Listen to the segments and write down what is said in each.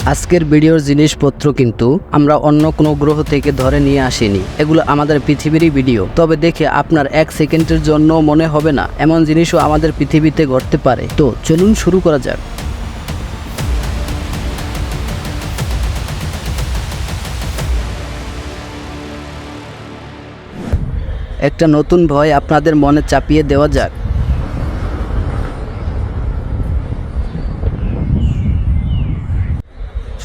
আজকের ভিডিওর জিনিসপত্র কিন্তু আমরা অন্য কোনো গ্রহ থেকে ধরে নিয়ে আসিনি। এগুলো আমাদের পৃথিবীরই ভিডিও। তবে দেখে আপনার 1 সেকেন্ডের জন্য মনে হবে না এমন জিনিসও আমাদের পৃথিবীতে ঘটতে পারে। তো চলুন শুরু করা যাক। একটা নতুন ভয় আপনাদের মনে চাপিয়ে দেওয়া যাক।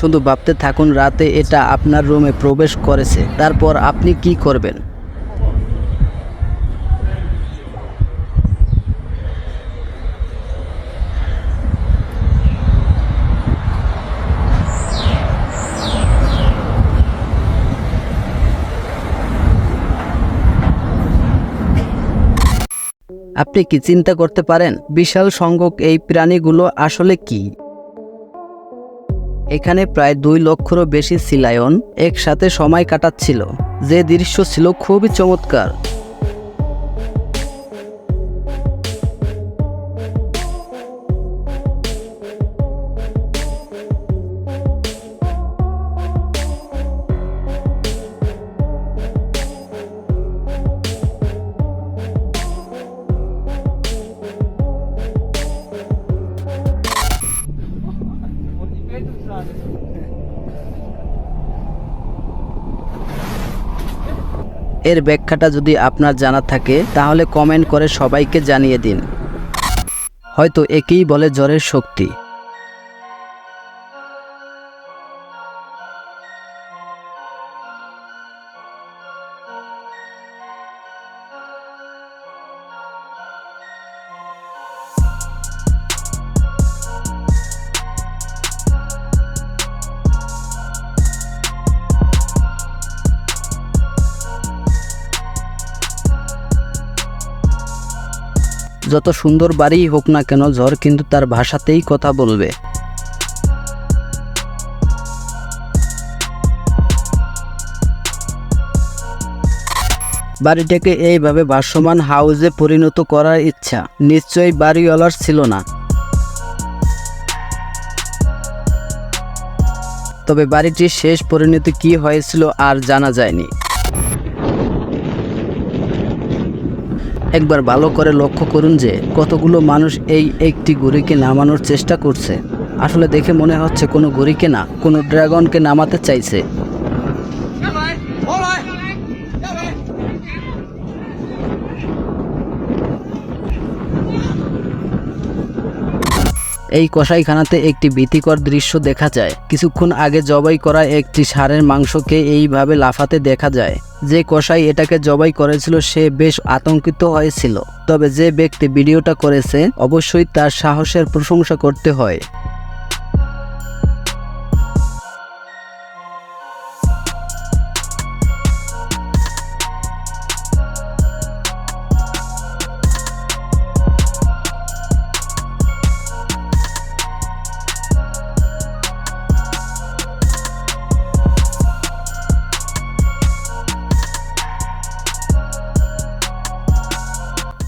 শুধু ভাবতে থাকুন, রাতে এটা আপনার রুমে প্রবেশ করেছে, তারপর আপনি কি করবেন? আপনি কি চিন্তা করতে পারেন বিশাল সংখ্যক এই প্রাণীগুলো আসলে কি? এখানে প্রায় 2 লক্ষেরও বেশি সি লায়ন একসাথে সময় কাটাচ্ছিল, যে দৃশ্য ছিল খুবই চমৎকার। এর ব্যাখ্যাটা যদি আপনার জানা থাকে তাহলে কমেন্ট করে সবাইকে জানিয়ে দিন। হয়তো একেই বলে জ্বরের শক্তি। যত সুন্দর বাড়িই হোক না কেন, ঝড় কিন্তু তার ভাষাতেই কথা বলবে। বাড়িটাকে এইভাবে ভাসমান হাউসে পরিণত করার ইচ্ছা নিশ্চয়ই বাড়িওয়ালার ছিল না। তবে বাড়িটির শেষ পরিণতি কি হয়েছিল আর জানা যায়নি। একবার ভালো করে লক্ষ্য করুন যে কতগুলো মানুষ এই একটি ঘুড়িকে নামানোর চেষ্টা করছে। আসলে দেখে মনে হচ্ছে কোনো ঘুড়িকে না, কোনো ড্রাগনকে নামাতে চাইছে। এই কসাইখানাতে একটি ভীতিকর দৃশ্য দেখা যায়। কিছুক্ষণ আগে জবাই করা একটি ষাঁড়ের মাংসকে এইভাবে লাফাতে দেখা যায়। যে কসাই এটাকে জবাই করেছিল সে বেশ আতঙ্কিত হয়েছিল। তবে যে ব্যক্তি ভিডিওটা করেছে অবশ্যই তার সাহসের প্রশংসা করতে হয়।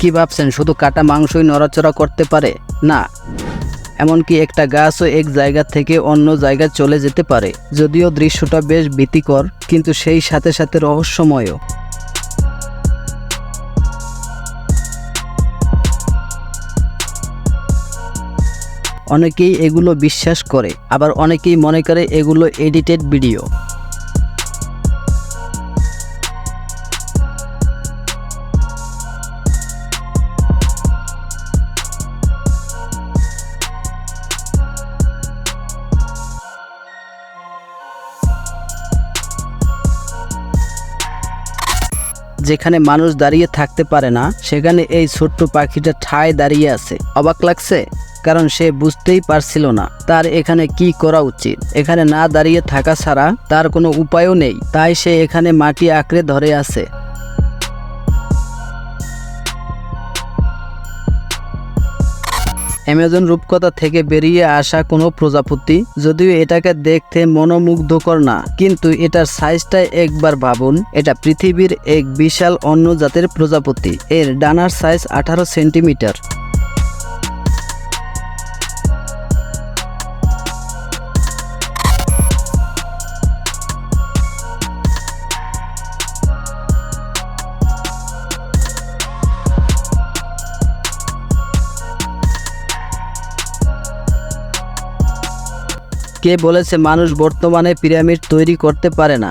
কি ভাবছেন শুধু কাটা মাংসই নড়াচড়া করতে পারে? না, এমনকি একটা গাছও এক জায়গা থেকে অন্য জায়গায় চলে যেতে পারে। যদিও দৃশ্যটা বেশ ভীতিকর, কিন্তু সেই সাথে সাথে রহস্যময়ও। অনেকেই এগুলো বিশ্বাস করে, আবার অনেকেই মনে করে এগুলো এডিটেড ভিডিও। যেখানে মানুষ দাঁড়িয়ে থাকতে পারে না সেখানে এই ছোট্ট পাখিটা ঠায় দাঁড়িয়ে আছে। অবাক লাগছে, কারণ সে বুঝতেই পারছিল না তার এখানে কি করা উচিত। এখানে না দাঁড়িয়ে থাকা ছাড়া তার কোনো উপায়ও নেই, তাই সে এখানে মাটি আঁকড়ে ধরে আছে। অ্যামাজন রূপকথা থেকে বেরিয়ে আসা কোনো প্রজাপতি, যদিও এটাকে দেখতে মনোমুগ্ধকর না, কিন্তু এটার সাইজটা একবার ভাবুন। এটা পৃথিবীর এক বিশাল অন্য জাতের প্রজাপতি। এর ডানার সাইজ 18 সেন্টিমিটার। কে বলেছে মানুষ বর্তমানে পিরামিড তৈরি করতে পারে না?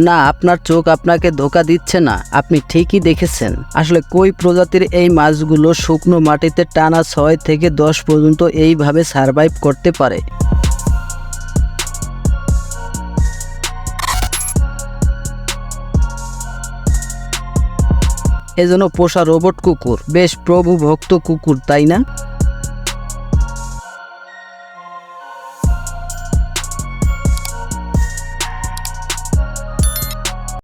না, আপনার চোখ আপনাকে ধোঁকা দিচ্ছে না, আপনি ঠিকই দেখেছেন। আসলে কই প্রজাতির এই মাছগুলো শুকনো মাটিতে টানা 6 থেকে 10 পর্যন্ত এইভাবে সারভাইভ করতে পারে। এজন্য পোষা রোবট কুকুর বেশ প্রভুভক্ত কুকুর, তাই না?